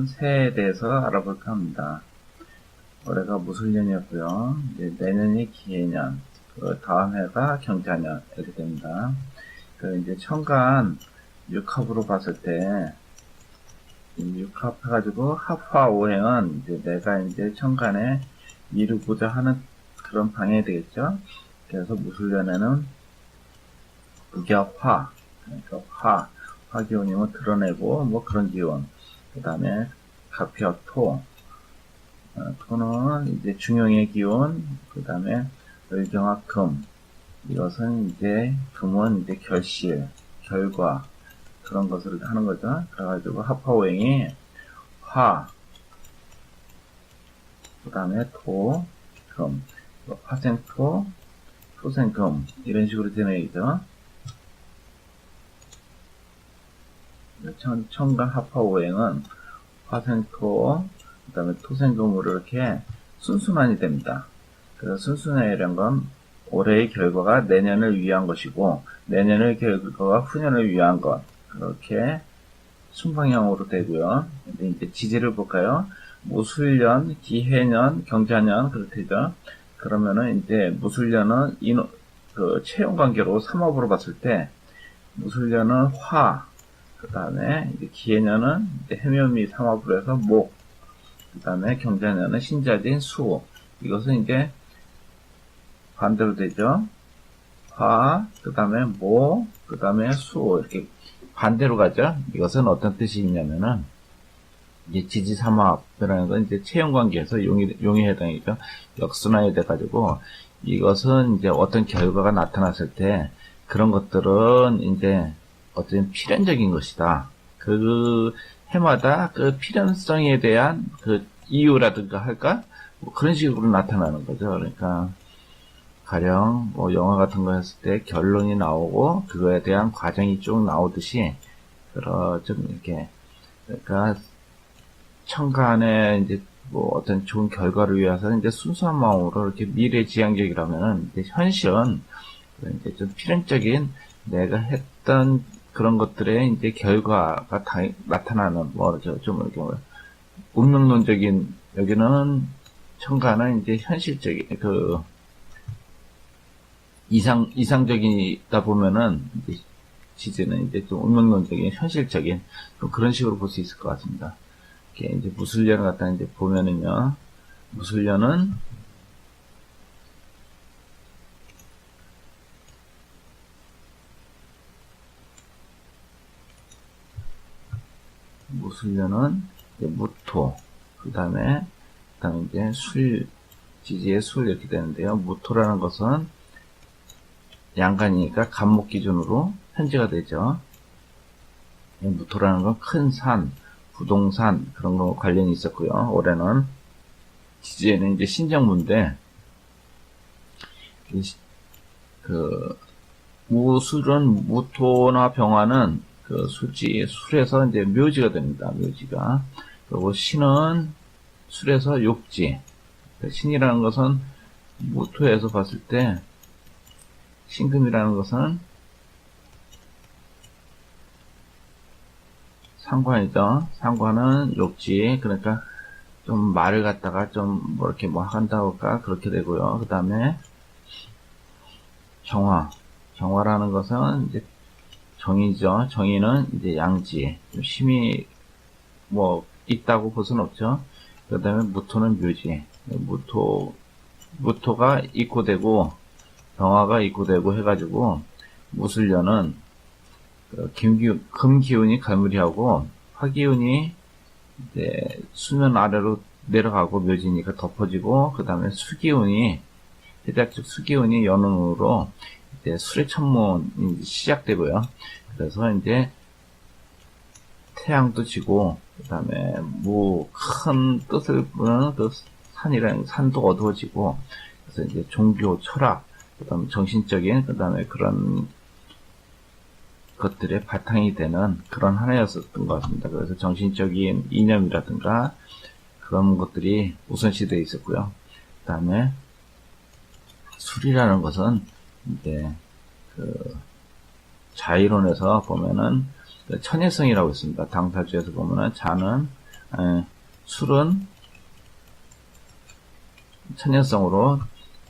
오늘은 새해에 대해서 알아볼까 합니다. 올해가 무술년이었고요. 이제 내년이 기해년, 그 다음 해가 경자년 이렇게 됩니다. 이제 천간 육합으로 봤을 때 육합 해가지고 합화오행은 이제 내가 이제 천간에 이루고자 하는 그런 방향이 되겠죠. 그래서 무술년에는 북약화, 그러니까 화기운임을 드러내고 뭐 그런 기운. 그 다음에 갑혈토, 토는 이제 중용의 기운. 그 다음에 을경화금. 이것은 이제 금은 이제 결실, 결과 그런 것을 하는 거죠. 그래가지고 합화오행이 화, 그 다음에 토, 금, 화생토, 토생금 이런 식으로 되는 얘기죠. 천간 합화오행은 화생토, 그 다음에 토생금으로 이렇게 순순환이 됩니다. 그래서 순순환이라는 건 올해의 결과가 내년을 위한 것이고, 내년의 결과가 후년을 위한 것. 그렇게 순방향으로 되고요. 근데 이제 지지를 볼까요? 무술년, 기해년, 경자년, 그렇대죠. 그러면은 이제 무술년은 체용 관계로 삼합으로 봤을 때, 무술년은 화, 그 다음에 이제 기해년은 이제 해묘미 삼합으로 해서 목, 그 다음에 경자년은 신자진 수. 이것은 이제 반대로 되죠. 화, 그 다음에 모, 그 다음에 수. 이렇게 반대로 가죠. 이것은 어떤 뜻이 있냐면은, 이제 지지삼합이라는 건 이제 체형관계에서 용에 해당이죠. 역순환이 돼가지고, 이것은 이제 어떤 결과가 나타났을 때, 그런 것들은 이제 어떤 필연적인 것이다. 그 해마다 그 필연성에 대한 그 이유라든가 할까? 뭐 그런 식으로 나타나는 거죠. 그러니까, 가령 뭐 영화 같은 거 했을 때 결론이 나오고 그거에 대한 과정이 쭉 나오듯이 좀 이렇게 그러니까 천간에 이제 뭐 어떤 좋은 결과를 위해서 이제 순수한 마음으로 이렇게 미래지향적이라면은 이제 현실은 이제 좀 필연적인 내가 했던 그런 것들의 이제 결과가 다 나타나는 좀 이렇게 운명론적인 여기는 천간은 이제 현실적인 이상적이다 보면은, 이제, 지지는 이제 좀 운명론적인, 현실적인, 좀 그런 식으로 볼 수 있을 것 같습니다. 이렇게 이제 무술년을 갖다 이제 보면은요, 무술년은, 이제 무토, 그 다음에 이제 지지의 술 이렇게 되는데요. 무토라는 것은, 양간이니까 간목 기준으로 현지가 되죠. 무토라는 건 큰 산, 부동산 그런 거 관련이 있었고요. 올해는 지지에는 이제 신정문인데 무술은 무토나 병화는 술에서 이제 묘지가 됩니다. 묘지가. 그리고 신은 술에서 욕지. 신이라는 것은 무토에서 봤을 때 신금이라는 것은 상관이죠. 상관은 욕지. 그러니까 좀 말을 갖다가 좀 뭐 이렇게 뭐 한다고 할까? 그렇게 되고요. 그 다음에 정화. 정화라는 것은 이제 정의죠. 정의는 이제 양지. 좀 힘이 뭐 있다고 볼 수는 없죠. 그 다음에 무토는 묘지. 무토가 입고되고 병화가 입고되고 해가지고 무술년은 금기운이 갈무리하고 화기운이 이제 수면 아래로 내려가고 묘지니까 덮어지고 그 다음에 해대학적 수기운이 연운으로 이제 술의 천문이 시작되고요. 그래서 이제 태양도 지고 그 다음에 큰 뜻을 보는 그 산도 어두워지고 그래서 이제 종교, 철학 그 다음에 정신적인, 그 다음에 그런 것들의 바탕이 되는 그런 하나였었던 것 같습니다. 그래서 정신적인 이념이라든가 그런 것들이 우선시되어 있었고요. 그 다음에 술이라는 것은 이제 자이론에서 보면은 천예성이라고 있습니다. 당사주에서 보면은 자는 술은 천연성으로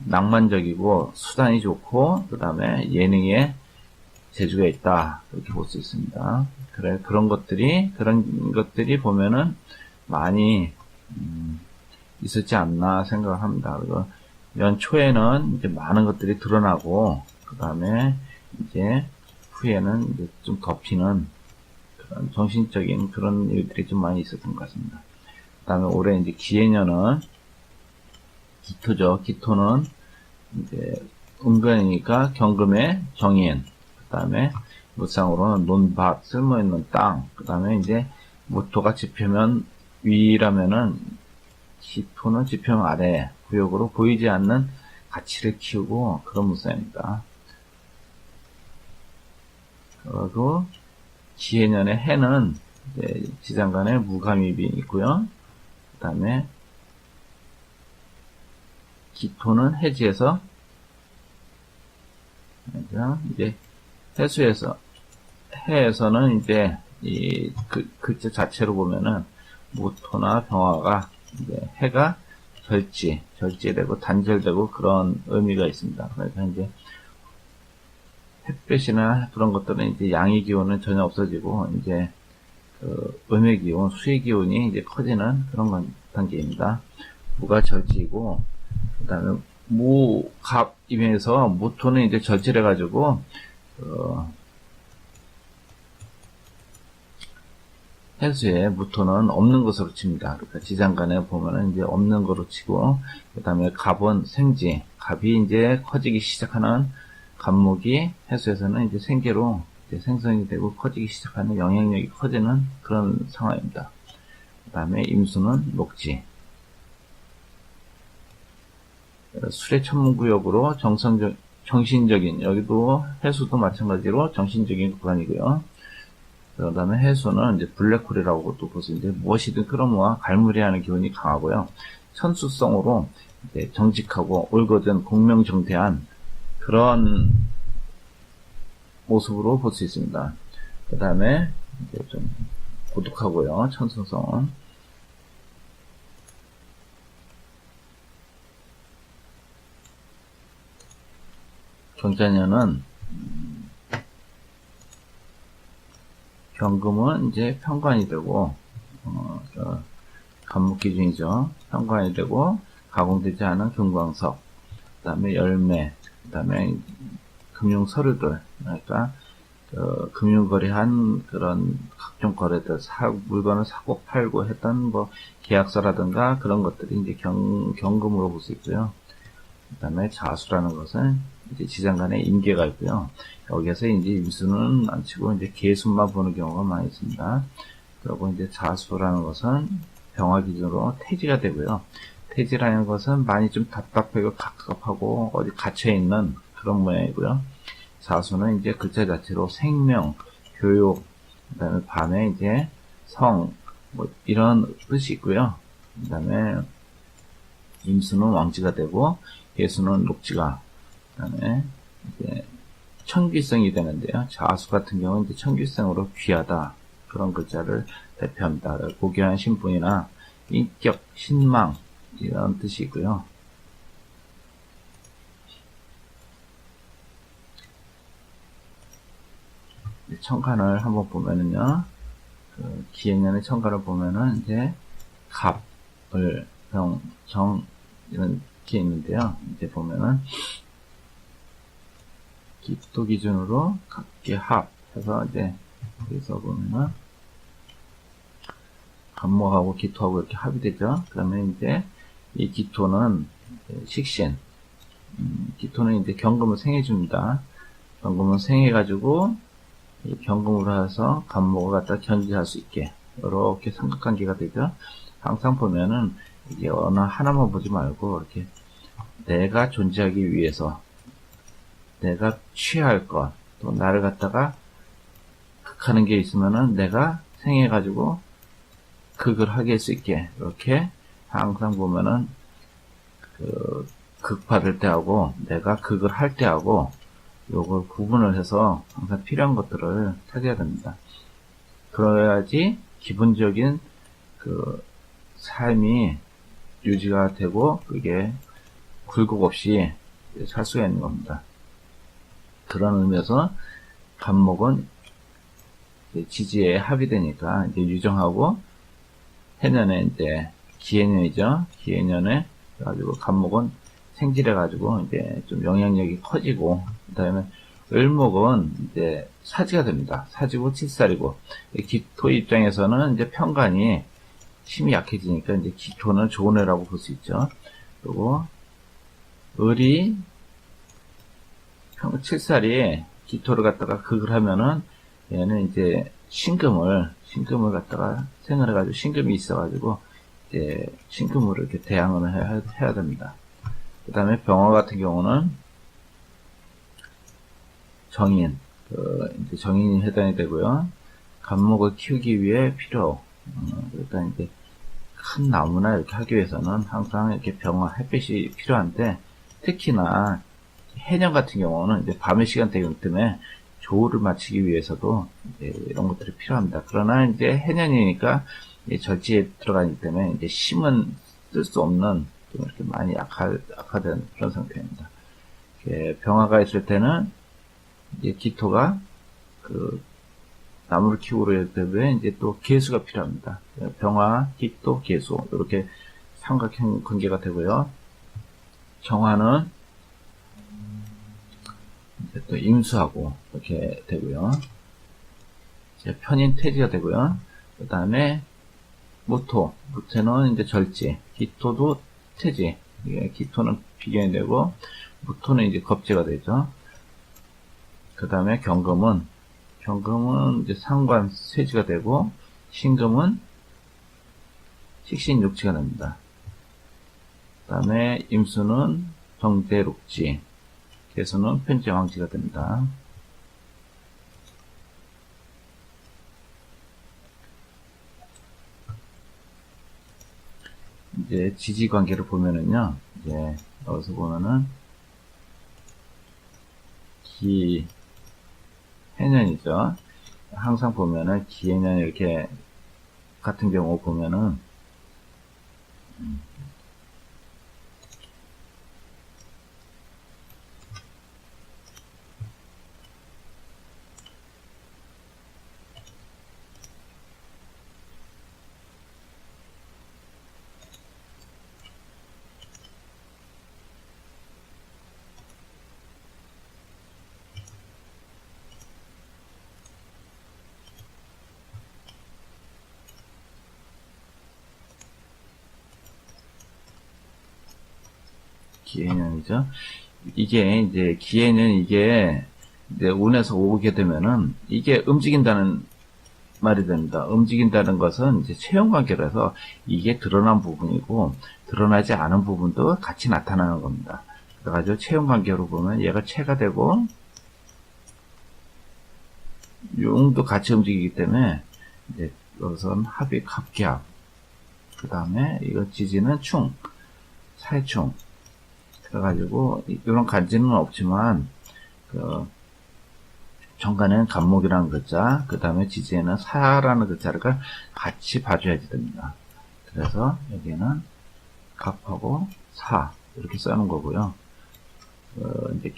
낭만적이고 수단이 좋고 그 다음에 예능에 재주가 있다 이렇게 볼 수 있습니다. 그래 그런 것들이 보면은 많이 있었지 않나 생각합니다. 그리고 연초에는 이제 많은 것들이 드러나고 그 다음에 이제 후에는 이제 좀 덮이는 그런 정신적인 그런 일들이 좀 많이 있었던 것 같습니다. 그 다음에 올해 이제 기해년은 기토죠. 기토는 이제 은근이니까 경금의 정인, 그 다음에 무상으로는 논밭, 쓸모있는 땅, 그 다음에 이제 모토가 지표면 위라면은 기토는 지표면 아래, 구역으로 보이지 않는 가치를 키우고 그런 무상입니다. 그리고 기해년의 해는 이제 지장간에 무감입이 있고요. 그 다음에 기토는 해지에서 이제 해수에서 해에서는 이제 이 글자 자체로 보면은 무토나 병화가 이제 해가 절제되고 단절되고 그런 의미가 있습니다. 그러니까 이제 햇볕이나 그런 것들은 이제 양의 기운은 전혀 없어지고 이제 그 음의 기운, 수의 기운이 이제 커지는 그런 단계입니다. 무가 절지이고 그 다음에 무갑임에서 무토는 이제 절제해가지고 해수에 무토는 없는 것으로 칩니다. 그러니까 지장간에 보면은 이제 없는 것으로 치고 그 다음에 갑은 생지, 갑이 이제 커지기 시작하는 갑목이 해수에서는 이제 생계로 이제 생성이 되고 커지기 시작하는 영향력이 커지는 그런 상황입니다. 그 다음에 임수는 녹지. 술의 천문구역으로 정신적인, 여기도 해수도 마찬가지로 정신적인 구간이고요. 그 다음에 해수는 이제 블랙홀이라고 또 볼 수 있는데 무엇이든 끌어모아 갈무리하는 기운이 강하고요. 천수성으로 이제 정직하고 올거든 공명정대한 그런 모습으로 볼 수 있습니다. 그 다음에 이제 좀 고독하고요. 천수성은. 경자년은 경금은 이제 편관이 되고 간목 기준이죠. 편관이 되고 가공되지 않은 금광석, 그 다음에 열매, 그 다음에 금융 서류들, 그러니까 금융거래한 그런 각종 거래들, 물건을 사고 팔고 했던 뭐 계약서라든가 그런 것들이 이제 경금으로 볼 수 있고요. 그 다음에 자수라는 것은 이제 지장간에 임계가 있고요. 여기에서 이제 임수는 안 치고 이제 계수만 보는 경우가 많이 있습니다. 그리고 이제 자수라는 것은 병화 기준으로 태지가 되고요. 태지라는 것은 많이 좀 답답하고 갑갑하고 어디 갇혀있는 그런 모양이고요. 자수는 이제 글자 자체로 생명, 교육, 그 다음에 밤에 이제 성, 뭐 이런 뜻이 있고요. 그 다음에 임수는 왕지가 되고, 계수는 녹지가, 그 다음에 이제 천귀성이 되는데요. 자수 같은 경우는 이제 천귀성으로 귀하다. 그런 글자를 대표합니다. 고귀한 신분이나 인격, 신망, 이런 뜻이 있고요. 천간을 한번 보면은요, 기해년의 천간을 보면은 이제 갑을, 정, 이런 게 있는데요. 이제 보면은 기토 기준으로 각계 합 해서 이제 여기서 보면은 간목하고 기토하고 이렇게 합이 되죠. 그러면 이제 이 기토는 식신, 기토는 이제 경금을 생해줍니다. 경금을 생해가지고 이 경금으로 해서 간목을 갖다 견지할 수 있게 이렇게 삼각관계가 되죠. 항상 보면은 이게 어느 하나만 보지 말고 이렇게 내가 존재하기 위해서 내가 취할 것, 또 나를 갖다가 극하는 게 있으면은 내가 생해가지고 극을 하게 할 수 있게 이렇게 항상 보면은 극받을 때하고 내가 극을 할 때하고 요걸 구분을 해서 항상 필요한 것들을 찾아야 됩니다. 그래야지 기본적인 그 삶이 유지가 되고 그게 굴곡 없이 살 수가 있는 겁니다. 그런 의미에서 간목은 지지에 합의되니까 이제 유정하고 해년에 이제 기해년이죠. 기해년에 그래가지고 간목은 생질해가지고 이제 좀 영향력이 커지고, 그 다음에 을목은 이제 사지가 됩니다. 사지고 칠살이고, 기토 입장에서는 이제 편간이 힘이 약해지니까 이제 기토는 좋은 해라고 볼 수 있죠. 그리고 을이 칠살이 기토를 갖다가 극을 하면은 얘는 이제 신금을 갖다가 생각해가지고 신금이 있어가지고 이제 신금으로 이렇게 대항을 해야 됩니다. 그 다음에 병화 같은 경우는 정인, 이제 정인이 해당이 되고요. 간목을 키우기 위해 필요. 그러니까 이제 큰 나무나 이렇게 하기 위해서는 항상 이렇게 병화 햇빛이 필요한데, 특히나 해년 같은 경우는 이제 밤의 시간대이기 때문에 조우를 맞추기 위해서도 이제 이런 것들이 필요합니다. 그러나 이제 해년이니까 절지에 들어가기 때문에 이제 심은 쓸 수 없는 좀 이렇게 많이 악화된 그런 상태입니다. 병화가 있을 때는 이제 기토가 그 나무를 키우고 있기 때문에 이제 또 계수가 필요합니다. 병화, 기토, 계수 이렇게 삼각형 관계가 되고요. 정화는 이제 또 임수하고 이렇게 되고요. 이제 편인 퇴지가 되고요. 그 다음에 무토는 이제 절지, 기토도 퇴지, 기토는 비견이 되고 무토는 이제 겁재가 되죠. 그 다음에 경금은 이제 상관 쇠지가 되고, 신금은 식신육지가 됩니다. 그 다음에 임수는 정대록지, 계수는 편지왕지가 됩니다. 이제 지지관계를 보면은요, 이제 여기서 보면은 해년이죠. 항상 보면은 기해년 이렇게 같은 경우 보면은 기해년이죠. 이게 이제 기해년 이게 이제 운에서 오게 되면은 이게 움직인다는 말이 됩니다. 움직인다는 것은 이제 체형 관계라서 이게 드러난 부분이고 드러나지 않은 부분도 같이 나타나는 겁니다. 그래가지고 체형 관계로 보면 얘가 체가 되고 용도 같이 움직이기 때문에 이제 여기서는 합이 갑기합. 그 다음에 이거 지지는 충, 사해충. 그래가지고 이런 간지는 없지만 그 정간에는 간목이라는 글자, 그 다음에 지지에는 사라는 글자를 같이 봐줘야지 됩니다. 그래서 여기는 갑하고 사 이렇게 써는 거고요. 이제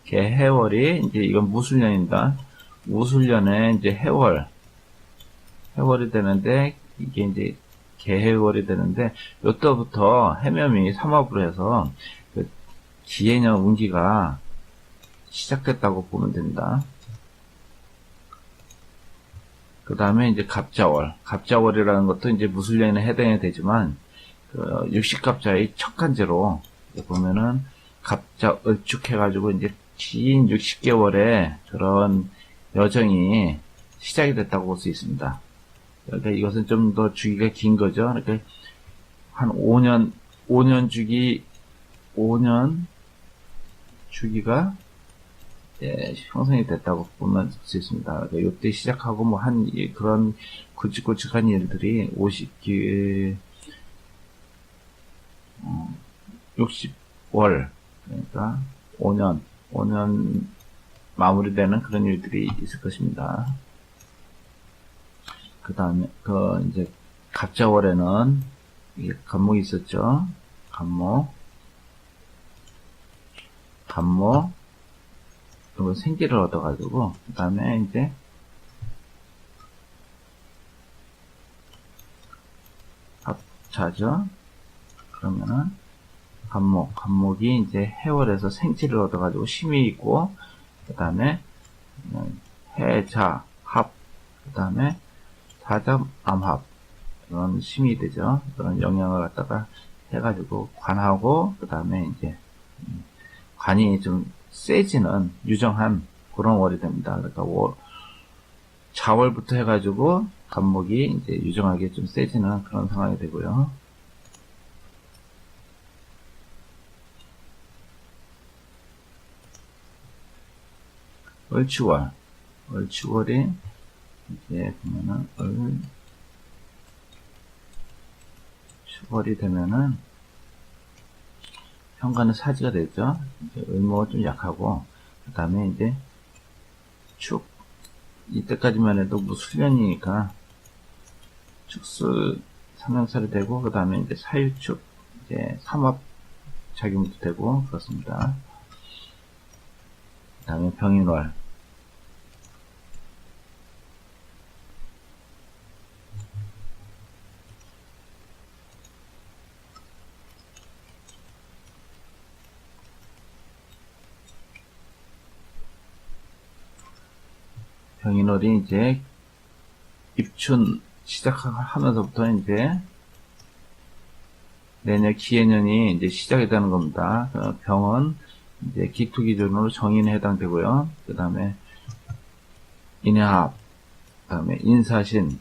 개해월이 이제 이건 무술년입니다. 무술년에 이제 해월이 되는데 이게 이제 개해월이 되는데 요때부터 해묘이 삼합으로 해서 그 기해년 운기가 시작됐다고 보면 됩니다. 그 다음에 이제 갑자월이라는 것도 이제 무술년에 해당이 되지만 그 육식갑자의 첫 간제로 보면은 갑자 을축해가지고 이제 긴 60개월의 그런 여정이 시작이 됐다고 볼 수 있습니다. 그러니까 이것은 좀 더 주기가 긴 거죠. 그러니까 한 5년 주기가 형성이 됐다고 보면 볼 수 있습니다. 그러니까 이때 시작하고 뭐 그런 굵직굵직한 일들이 60월 그러니까 5년 마무리되는 그런 일들이 있을 것입니다. 그 다음에 이제 갑자월에는 이게 간목이 있었죠. 간목, 이거 생기를 얻어가지고, 그 다음에 이제, 합자죠. 그러면은, 간목이 이제 해월에서 생지를 얻어가지고 심이 있고, 그 다음에, 해자, 합, 그 다음에, 사자, 암합, 이런 심이 되죠. 그런 영향을 갖다가 해가지고, 관하고, 그 다음에 이제, 관이 좀 세지는 유정한 그런 월이 됩니다. 그러니까 자월부터 해가지고 간목이 이제 유정하게 좀 세지는 그런 상황이 되고요. 월치월이 이제 보면은 월치월이 되면은 현관은 사지가 되죠. 을목은 좀 약하고, 그 다음에 이제 축, 이때까지만 해도 무술년이니까 축수 삼형살이 되고, 그 다음에 이제 사유축, 이제 삼합 작용도 되고 그렇습니다. 그 다음에 병인월, 병인월이 이제 입춘 시작하면서부터 이제 내년 기해년이 이제 시작이 되는 겁니다. 병은 이제 기토 기준으로 정인에 해당되고요. 그 다음에 인해합, 그 다음에 인사신,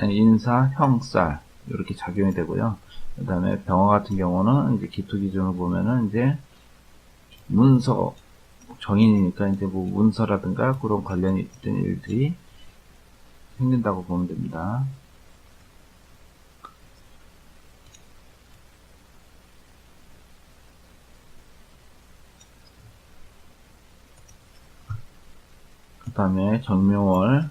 인사, 형살 이렇게 작용이 되고요. 그 다음에 병화 같은 경우는 이제 기토 기준으로 보면은 이제 문서 정인이니까 이제 뭐 문서라든가 그런 관련이 있던 일들이 생긴다고 보면 됩니다. 그 다음에 정묘월은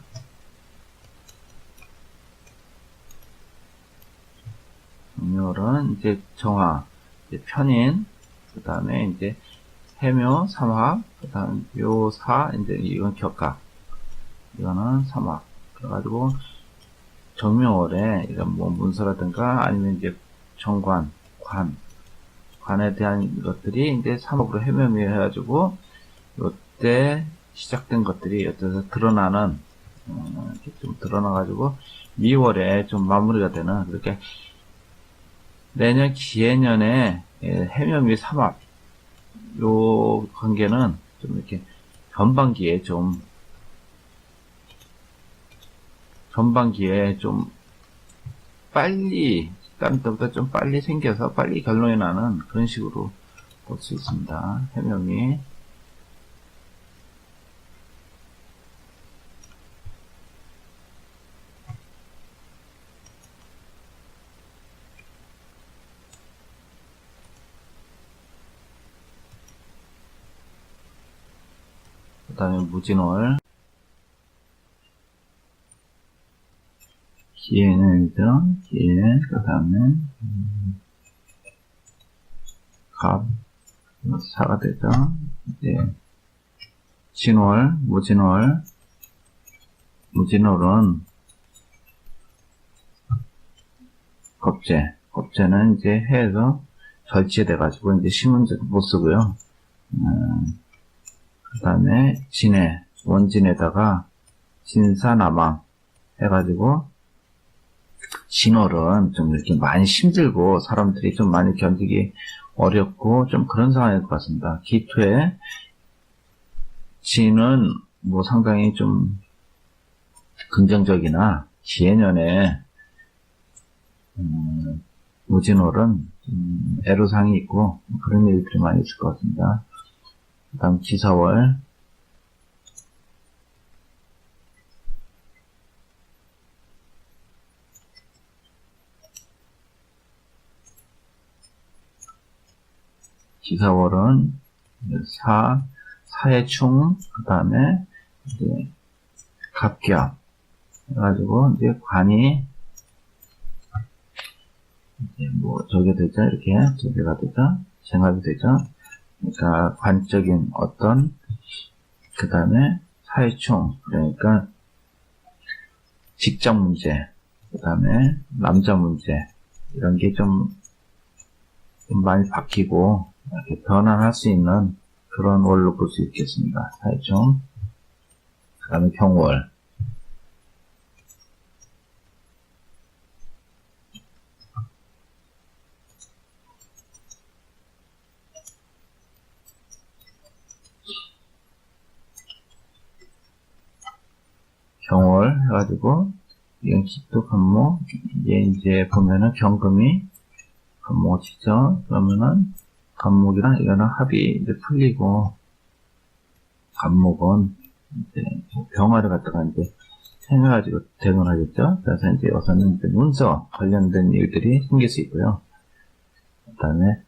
이제 정화, 이제 편인, 그 다음에 이제 해묘, 삼합, 그 다음 묘사, 이제 이건 격각, 이거는 삼합. 그래가지고 정묘월에 이런 뭐 문서라든가 아니면 이제 정관, 관에 대한 것들이 이제 삼합으로 해묘미 해가지고 요때 시작된 것들이 어때서 드러나는 이렇게 좀 드러나가지고 미월에 좀 마무리가 되는 그렇게 내년 기해년에 해묘미 삼합 요 관계는 좀 이렇게 전반기에 좀 빨리 다른 때보다 좀 빨리 생겨서 빨리 결론이 나는 그런 식으로 볼 수 있습니다. 해묘미. 그 다음에 무진월. 기해년이죠. 기해. 그 다음에 갑. 사가 되죠. 이제 진월, 무진월은 겁재는 이제 해에서 절제돼가지고 이제 심은 못 쓰고요. 그 다음에 진해, 원진에다가 진사나망 해가지고 진월은 좀 이렇게 많이 힘들고 사람들이 좀 많이 견디기 어렵고 좀 그런 상황일 것 같습니다. 기토에 진은 뭐 상당히 좀 긍정적이나 기해년에 무진월은 애로사항이 있고 그런 일들이 많이 있을 것 같습니다. 그 다음 기사월. 기사월은 사해충, 그 다음에 이제 갑기압 해가지고 이제 관이 이제 뭐 저게 되죠. 이렇게 저게가 되죠. 생각이 되죠. 그러니까 관적인 어떤 그 다음에 사회충 그러니까 직장 문제 그 다음에 남자 문제 이런 게 좀 많이 바뀌고 이렇게 변환할 수 있는 그런 월로 볼 수 있겠습니다. 사회충 그 다음에 경월 해가지고 이건 기토 간목 이제 보면은 경금이 간목 치죠. 그러면은 간목이랑 이거는 합이 이제 풀리고 간목은 이제 병화를 갖다가 이제 생겨가지고 대응하겠죠. 그래서 이제 여기서는 이제 문서 관련된 일들이 생길 수 있고요. 그 다음에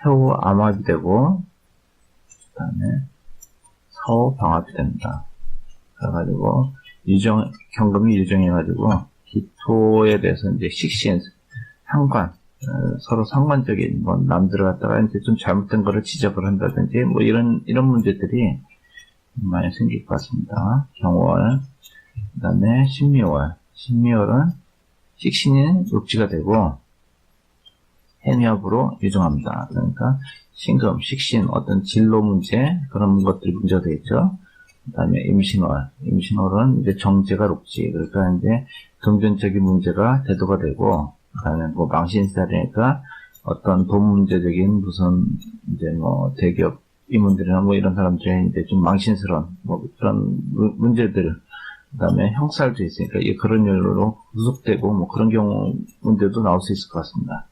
해오 암합이 되고 그 다음에 사오 병합이 됩니다. 그래가지고 경금이 유정해가지고 기토에 대해서 이제 식신, 상관, 서로 상관적인 뭐 남들을 갖다가 이제 좀 잘못된 거를 지적을 한다든지 뭐 이런 문제들이 많이 생길 것 같습니다. 경월, 그 다음에 신미월은 식신이 육지가 되고 해미합으로 유정합니다. 그러니까 신금, 식신, 어떤 진로 문제 그런 것들이 문제가 되겠죠. 그 다음에 임신월은 이제 정제가 녹지. 그러니까 이제 금전적인 문제가 대두가 되고, 그 다음에 뭐 망신살이니까 어떤 돈 문제적인 무슨 이제 뭐 대기업 임원들이나 뭐 이런 사람들이 이제 좀 망신스러운 뭐 그런 문제들, 그 다음에 형살도 있으니까 그런 일로 구속되고 뭐 그런 경우 문제도 나올 수 있을 것 같습니다.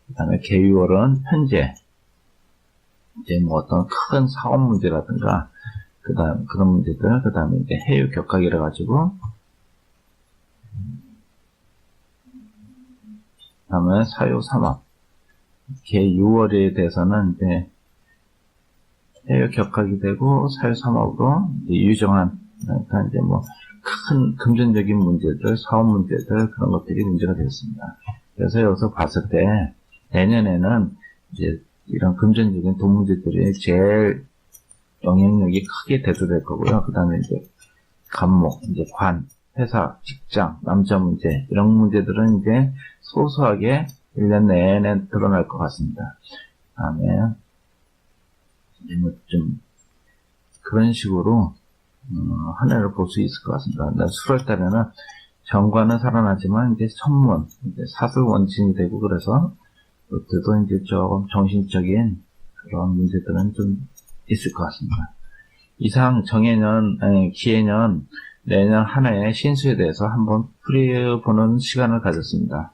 그 다음에 계유월은 편제. 이제 뭐 어떤 큰 사업 문제라든가 그런 문제들, 그 다음에 이제 해유 격각이라 가지고, 그 다음에 사유 삼합. 개 6월에 대해서는 이제 해유 격각이 되고, 사유 삼합으로 이제 유정한, 그러니까 이제 뭐, 큰 금전적인 문제들, 사업 문제들, 그런 것들이 문제가 되었습니다. 그래서 여기서 봤을 때, 내년에는 이제 이런 금전적인 돈 문제들이 제일 영향력이 크게 대두될 거고요. 그 다음에 이제 간목, 이제 관, 회사, 직장, 남자 문제 이런 문제들은 이제 소소하게 1년 내내 드러날 것 같습니다. 그 다음에 이제 뭐 좀 그런 식으로 한 해를 볼 수 있을 것 같습니다. 7월 달에는 정관은 살아나지만 이제 천문, 이제 사슬 원진이 되고 그래서 그때도 이제 조금 정신적인 그런 문제들은 좀 있을 것 같습니다. 이상 기해년, 내년 한 해의 신수에 대해서 한번 풀이해보는 시간을 가졌습니다.